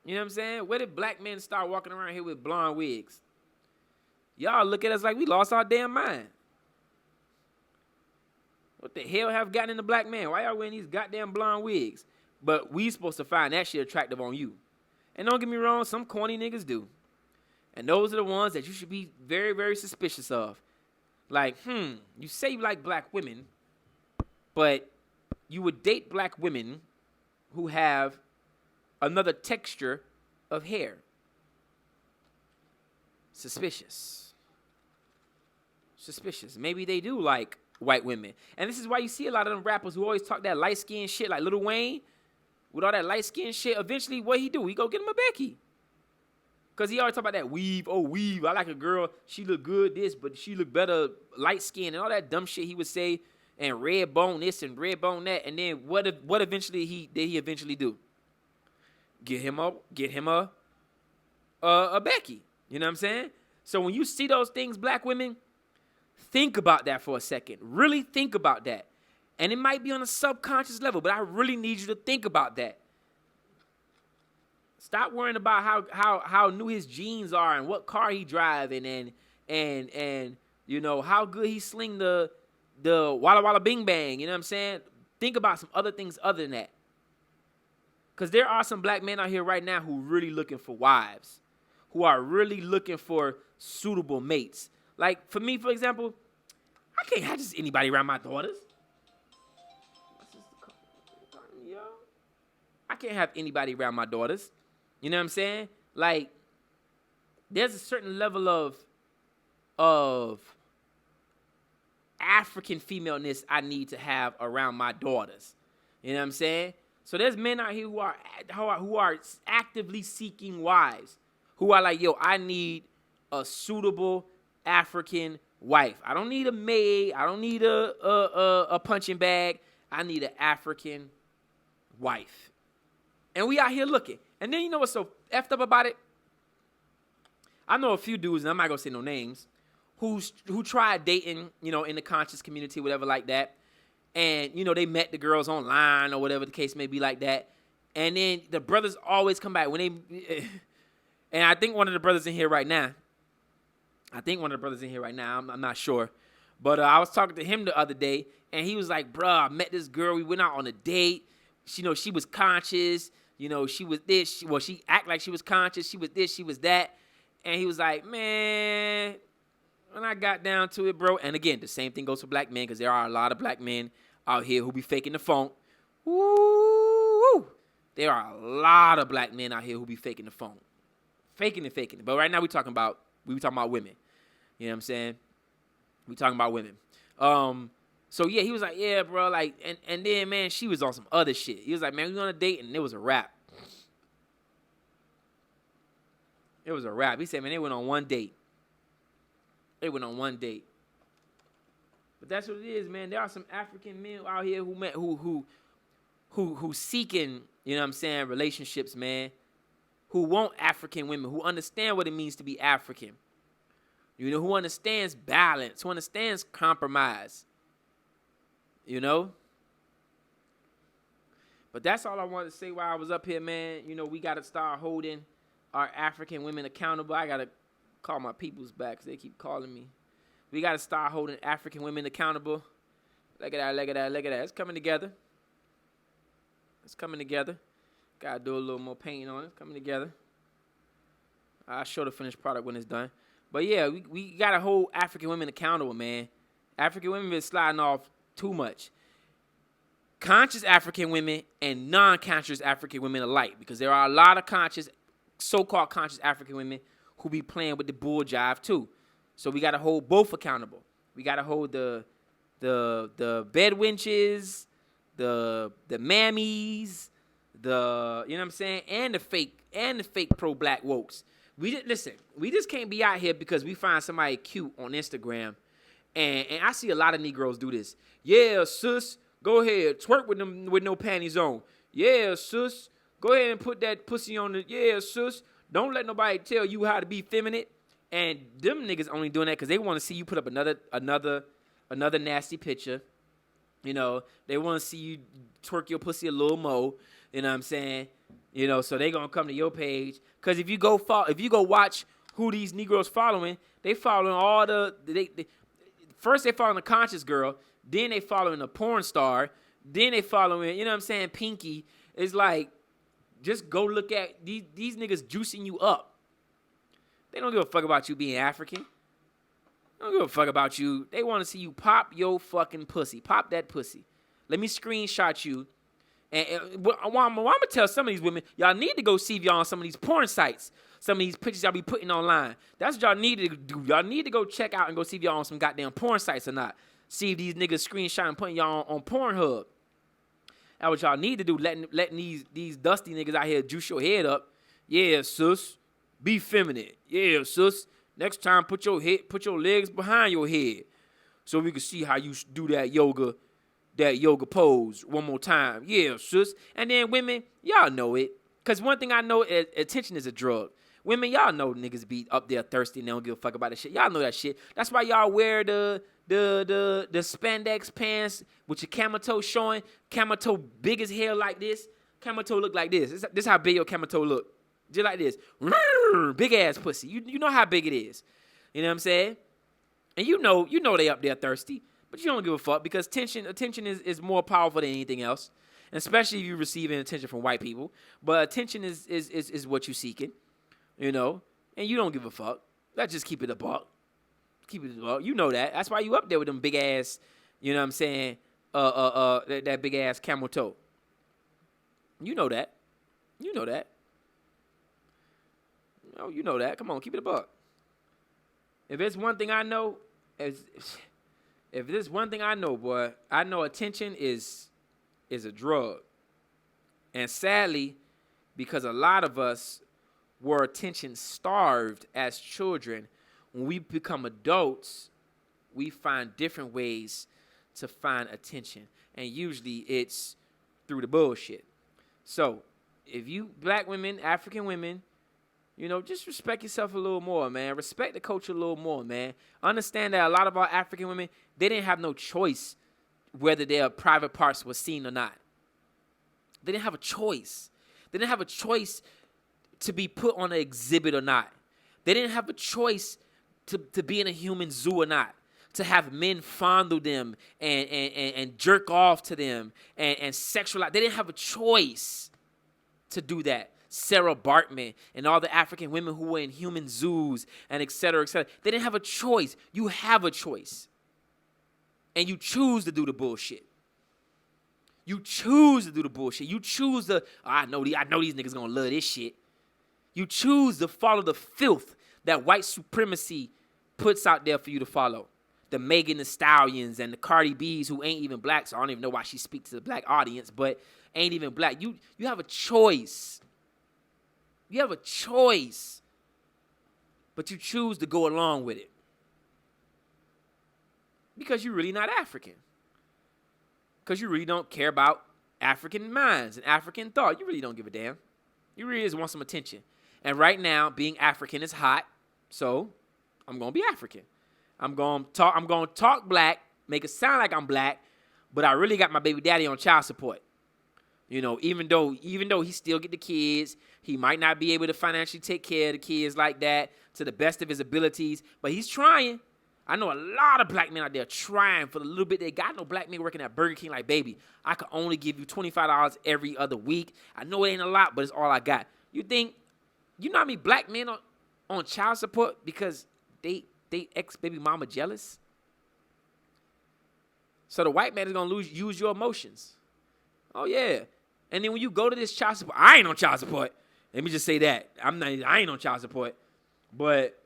You know what I'm saying? Where did black men start walking around here with blonde wigs? Y'all look at us like we lost our damn mind. What the hell have gotten into black man? Why y'all wearing these goddamn blonde wigs? But we supposed to find that shit attractive on you. And don't get me wrong, some corny niggas do. And those are the ones that you should be very, very suspicious of. Like, you say you like black women, but you would date black women who have another texture of hair. Suspicious. Maybe they do like white women. And this is why you see a lot of them rappers who always talk that light-skinned shit, like Lil Wayne, with all that light-skinned shit. Eventually, what he do? He go get him a Becky. Because he always talk about that weave. Oh, weave. I like a girl. She look good this, but she look better light-skinned. And all that dumb shit he would say. And red bone this and red bone that. And then what eventually did he eventually do? Get him a Becky. You know what I'm saying? So when you see those things, black women, think about that for a second. Really think about that. And it might be on a subconscious level, but I really need you to think about that. Stop worrying about how new his jeans are and what car he driving and you know how good he sling the Walla Walla Bing Bang. You know what I'm saying? Think about some other things other than that. Because there are some black men out here right now who really looking for wives, who are really looking for suitable mates. Like, for me, for example, I can't have just anybody around my daughters. I can't have anybody around my daughters. You know what I'm saying? Like, there's a certain level of African femaleness I need to have around my daughters. You know what I'm saying? So there's men out here who are actively seeking wives, who are like, yo, I need a suitable African wife. I don't need a maid. I don't need a punching bag. I need an African wife. And we out here looking. And then you know what's so effed up about it? I know a few dudes, and I'm not gonna say no names, who tried dating, in the conscious community, whatever like that, and they met the girls online or whatever the case may be like that, and then the brothers always come back when they, and I think one of the brothers in here right now. I'm not sure, but I was talking to him the other day, and he was like, "Bruh, I met this girl. We went out on a date. She was conscious. She was this. She act like she was conscious. She was this. She was that." And he was like, "Man, when I got down to it, bro." And again, the same thing goes for black men, because there are a lot of black men out here who be faking the funk. Woo! There are a lot of black men out here who be faking the funk, faking it. But right now we talking about women. You know what I'm saying? We talking about women. So yeah, he was like, "Yeah, bro," like, and then, man, she was on some other shit. He was like, "Man, we on a date," and it was a wrap. It was a wrap. He said, "Man, they went on one date. But that's what it is, man. There are some African men out here who seeking, relationships, man. Who want African women, who understand what it means to be African. Who understands balance, who understands compromise. But that's all I wanted to say while I was up here, man. We got to start holding our African women accountable. I got to call my peoples back because they keep calling me. We got to start holding African women accountable. Look at that. It's coming together. Got to do a little more painting on it. It's coming together. I'll show the finished product when it's done. But yeah, we got to hold African women accountable, man. African women been sliding off too much. Conscious African women and non-conscious African women alike, because there are a lot of so-called conscious African women who be playing with the bull jive too. So we got to hold both accountable. We got to hold the bed wenches, the mammies, you know what I'm saying, and the fake pro-black wokes. We just can't be out here because we find somebody cute on Instagram, and I see a lot of Negroes do this. Yeah, sis, go ahead, twerk with them with no panties on. Yeah, sis, go ahead and put that pussy on the. Yeah, sis, don't let nobody tell you how to be feminine. And them niggas only doing that because they want to see you put up another nasty picture. They want to see you twerk your pussy a little more. You know what I'm saying? So they gonna come to your page. Cause if you go watch who these Negroes following, they following all first they following a conscious girl, then they following a porn star, then they following, you know what I'm saying, Pinky. It's like, just go look at these niggas juicing you up. They don't give a fuck about you being African. They don't give a fuck about you. They want to see you pop your fucking pussy. Pop that pussy. Let me screenshot you. And I'm going to tell some of these women, y'all need to go see if y'all on some of these porn sites. Some of these pictures y'all be putting online. That's what y'all need to do. Y'all need to go check out and go see if y'all on some goddamn porn sites or not. See if these niggas screenshot and putting y'all on Pornhub. That's what y'all need to do, letting these dusty niggas out here juice your head up. Yeah, sus. Be feminine. Yeah, sus. Next time, put your legs behind your head so we can see how you do that yoga pose one more time. Yeah, sus. And then women, y'all know it. Because one thing I know, attention is a drug. Women, y'all know niggas be up there thirsty and they don't give a fuck about that shit. Y'all know that shit. That's why y'all wear the spandex pants with your camel toe showing. Camel toe big as hell like this. Camel toe look like this. This how big your camel toe look. Just like this. Big ass pussy. You know how big it is. You know what I'm saying? And you know they up there thirsty. But you don't give a fuck because attention is more powerful than anything else. And especially if you're receiving attention from white people. But attention is what you're seeking. And you don't give a fuck. Let's just keep it a buck. Keep it a buck. You know that. That's why you up there with them big ass, you know what I'm saying, that big ass camel toe. You know that. You know that. You know that. Come on, keep it a buck. If there's one thing I know, boy, I know attention is a drug. And sadly, because a lot of us were attention starved as children, when we become adults, we find different ways to find attention. And usually it's through the bullshit. So if you black women, African women, You know, just respect yourself a little more, man. Respect the culture a little more, man. Understand that a lot of our African women, they didn't have no choice whether their private parts were seen or not. They didn't have a choice. They didn't have a choice to be put on an exhibit or not. They didn't have a choice to be in a human zoo or not. To have men fondle them and jerk off to them and sexualize. They didn't have a choice to do that. Sarah Bartman and all the African women who were in human zoos and et cetera, et cetera. They didn't have a choice. You have a choice. And you choose to do the bullshit. You choose to do the bullshit. You choose to, I know these niggas gonna love this shit. You choose to follow the filth that white supremacy puts out there for you to follow. The Megan Thee Stallions and the Cardi B's who ain't even black, so I don't even know why she speaks to the black audience, but ain't even black. You have a choice. You have a choice, but you choose to go along with it because you're really not African. Because you really don't care about African minds and African thought. You really don't give a damn. You really just want some attention. And right now, being African is hot, so I'm gonna be African. I'm gonna talk black, make it sound like I'm black, but I really got my baby daddy on child support. You know, even though he still get the kids, he might not be able to financially take care of the kids like that to the best of his abilities, but he's trying. I know a lot of black men out there trying for the little bit they got. No black men working at Burger King like, baby, I could only give you $25 every other week. I know it ain't a lot, but it's all I got. You know how many black men on child support because they ex-baby mama jealous? So the white man is going to use your emotions. Oh, yeah. And then when you go to this child support, I ain't on child support. Let me just say that. I ain't on child support. But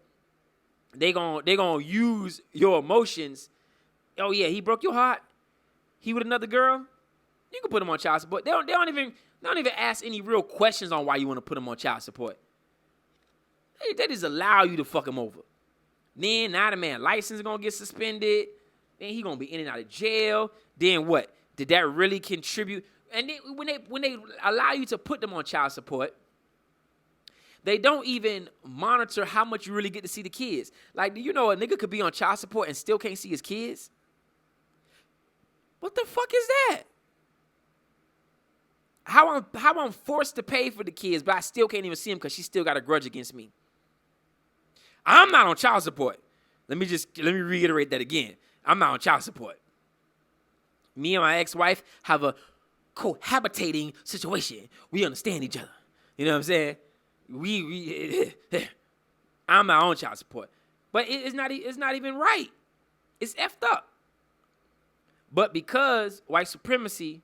they gonna use your emotions. Oh, yeah, he broke your heart. He with another girl. You can put him on child support. They don't even ask any real questions on why you want to put him on child support. They just allow you to fuck him over. Then now the man license is gonna get suspended. Then he gonna be in and out of jail. Then what? Did that really contribute? And then when they allow you to put them on child support, they don't even monitor how much you really get to see the kids. Like, do you know a nigga could be on child support and still can't see his kids? What the fuck is that? How I'm forced to pay for the kids, but I still can't even see them because she still got a grudge against me. I'm not on child support. Let me reiterate that again. I'm not on child support. Me and my ex-wife have a cohabitating situation. We understand each other. You know what I'm saying? I'm not on child support. But it's not even right. It's effed up. But because white supremacy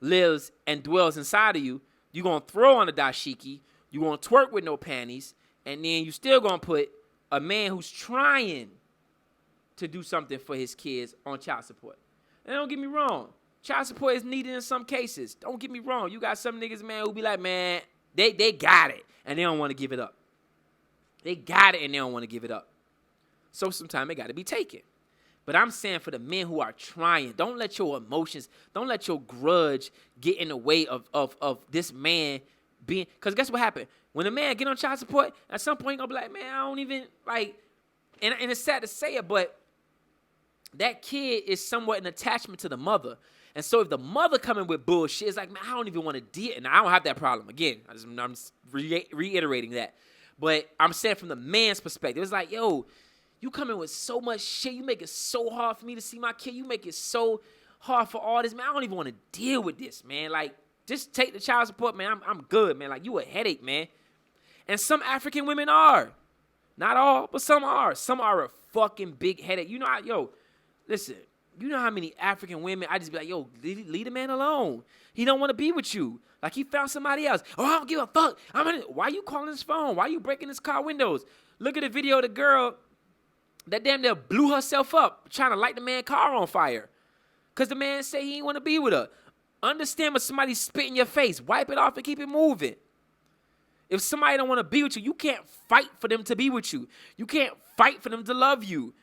lives and dwells inside of you, you're going to throw on a dashiki, you're going to twerk with no panties, and then you still going to put a man who's trying to do something for his kids on child support. And don't get me wrong. Child support is needed in some cases. Don't get me wrong. You got some niggas, man, who be like, man, they got it, and they don't want to give it up. They got it, and they don't want to give it up. So sometimes it got to be taken. But I'm saying for the men who are trying, don't let your emotions, don't let your grudge get in the way of this man being, because guess what happened? When a man get on child support, at some point, he's going to be like, man, I don't even, like, and it's sad to say it, but that kid is somewhat an attachment to the mother. And so if the mother coming with bullshit, it's like, man, I don't even want to deal. And I don't have that problem. Again, I'm just reiterating that. But I'm saying from the man's perspective, it's like, yo, you coming with so much shit. You make it so hard for me to see my kid. You make it so hard for all this. Man, I don't even want to deal with this, man. Like, just take the child support, man. I'm good, man. Like, you a headache, man. And some African women are. Not all, but some are. Some are a fucking big headache. You know, listen. You know how many African women, I just be like, yo, leave the man alone. He don't want to be with you. Like, he found somebody else. Oh, I don't give a fuck. Why you calling his phone? Why you breaking his car windows? Look at the video of the girl that damn near blew herself up trying to light the man's car on fire. Because the man said he didn't want to be with her. Understand when somebody spit in your face. Wipe it off and keep it moving. If somebody don't want to be with you, you can't fight for them to be with you. You can't fight for them to love you.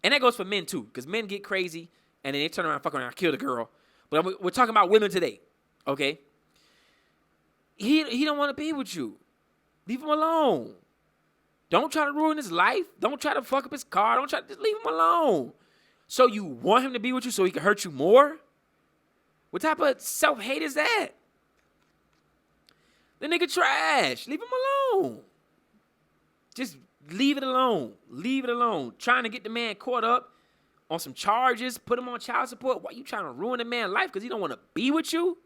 And that goes for men, too, because men get crazy, and then they turn around, fuck around, kill the girl. But we're talking about women today, okay? He don't want to be with you. Leave him alone. Don't try to ruin his life. Don't try to fuck up his car. Don't try to just leave him alone. So you want him to be with you so he can hurt you more? What type of self-hate is that? The nigga trash. Leave him alone. Just leave it alone. Leave it alone. Trying to get the man caught up on some charges, put him on child support. Why you trying to ruin the man's life because he don't want to be with you?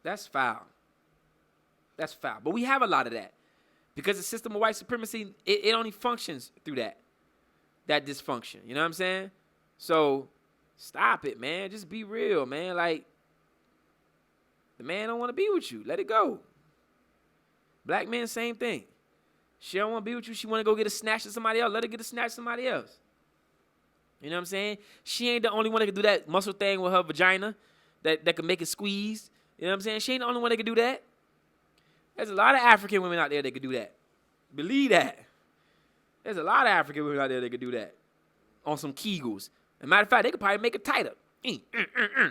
That's foul. That's foul. But we have a lot of that. Because the system of white supremacy, it only functions through that dysfunction. You know what I'm saying? So stop it, man. Just be real, man. Like, the man don't want to be with you. Let it go. Black men, same thing. She don't want to be with you. She want to go get a snatch to somebody else. Let her get a snatch to somebody else. You know what I'm saying? She ain't the only one that can do that muscle thing with her vagina that can make it squeeze. You know what I'm saying? She ain't the only one that can do that. There's a lot of African women out there that could do that. Believe that. There's a lot of African women out there that could do that on some Kegels. As a matter of fact, they could probably make it tighter.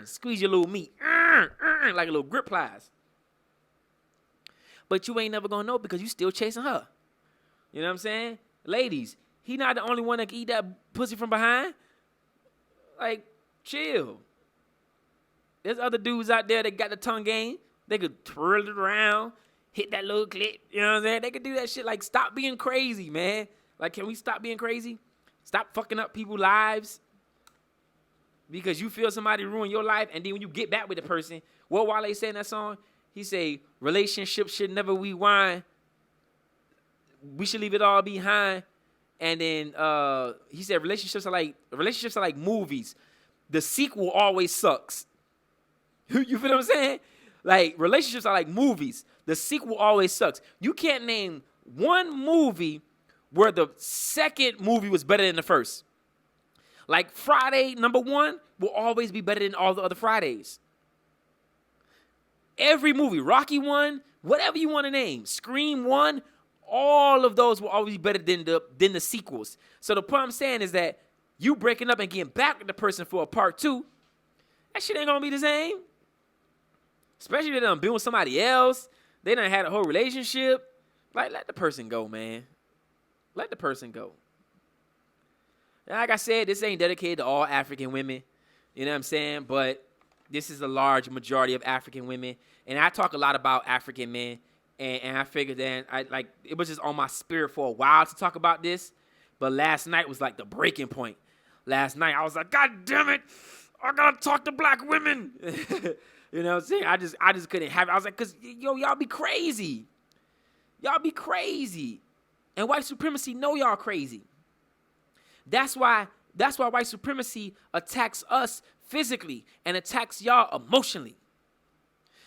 Squeeze your little meat. Like a little grip plies. But you ain't never going to know because you still chasing her. You know what I'm saying? Ladies, he not the only one that can eat that pussy from behind. Like, chill. There's other dudes out there that got the tongue game. They could twirl it around, hit that little clip. You know what I'm saying? They could do that shit. Like, stop being crazy, man. Like, can we stop being crazy? Stop fucking up people's lives because you feel somebody ruin your life, and then when you get back with the person, what Wale say in that song? He say, relationships should never rewind. We should leave it all behind. And then he said, relationships are like movies. The sequel always sucks. You feel what I'm saying? Like, relationships are like movies. The sequel always sucks. You can't name one movie where the second movie was better than the first. Like, Friday #1 will always be better than all the other Fridays. Every movie, Rocky 1, whatever you want to name, Scream 1, all of those will always be better than the sequels. So the point I'm saying is that you breaking up and getting back with the person for a part 2, that shit ain't gonna be the same. Especially if they done been with somebody else. They done had a whole relationship. Like, let the person go, man. Let the person go. And like I said, this ain't dedicated to all African women. You know what I'm saying? But this is a large majority of African women. And I talk a lot about African men. And I figured that it was just on my spirit for a while to talk about this. But last night was like the breaking point. Last night I was like, God damn it, I gotta talk to black women. You know what I'm saying? I just couldn't have it. I was like, cause y'all be crazy. Y'all be crazy. And white supremacy know y'all crazy. That's why white supremacy attacks us physically and attacks y'all emotionally.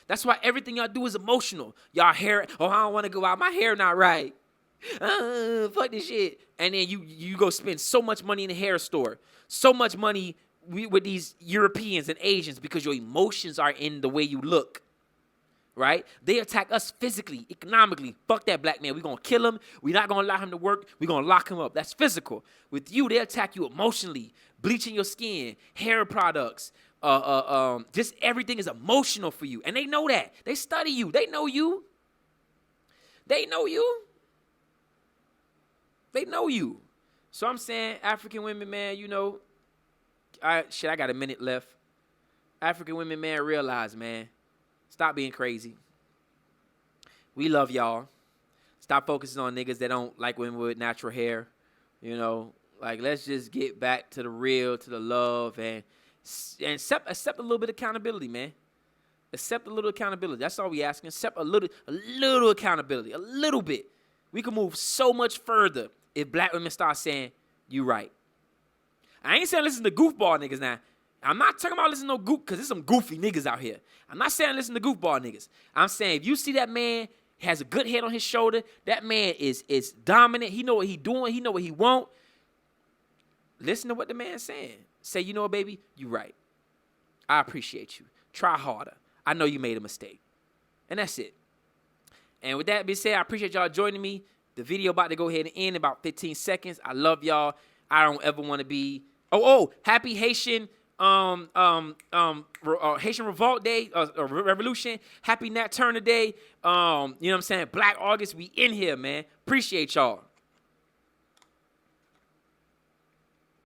That's why everything y'all do is emotional. Y'all hair, I don't want to go out. My hair not right. Fuck this shit. And then you go spend so much money in the hair store. So much money with these Europeans and Asians because your emotions are in the way you look. Right? They attack us physically, economically. Fuck that black man. We're going to kill him. We're not going to allow him to work. We're going to lock him up. That's physical. With you, they attack you emotionally. Bleaching your skin, hair products. Just everything is emotional for you. And they know that. They study you. They know you. They know you. They know you. So I'm saying, African women, man, I got a minute left. African women, man, realize, man, stop being crazy. We love y'all. Stop focusing on niggas that don't like women with natural hair. Like, let's just get back to the real, to the love, and accept a little bit of accountability, man. Accept a little accountability. That's all we asking. Accept a little accountability, a little bit. We can move so much further if black women start saying, you right. I ain't saying listen to goofball niggas now. I'm not talking about listening to no goof, because there's some goofy niggas out here. I'm not saying listen to goofball niggas. I'm saying if you see that man has a good head on his shoulder, that man is dominant, he know what he doing, he know what he want, listen to what the man's saying. Say, you know what, baby, you right. I appreciate you. Try harder. I know you made a mistake. And that's it. And with that being said, I appreciate y'all joining me. The video about to go ahead and end in about 15 seconds. I love y'all. I don't ever want to be... happy Haitian Haitian Revolt Day, Revolution, Happy Nat Turner Day. You know what I'm saying? Black August, we in here, man. Appreciate y'all.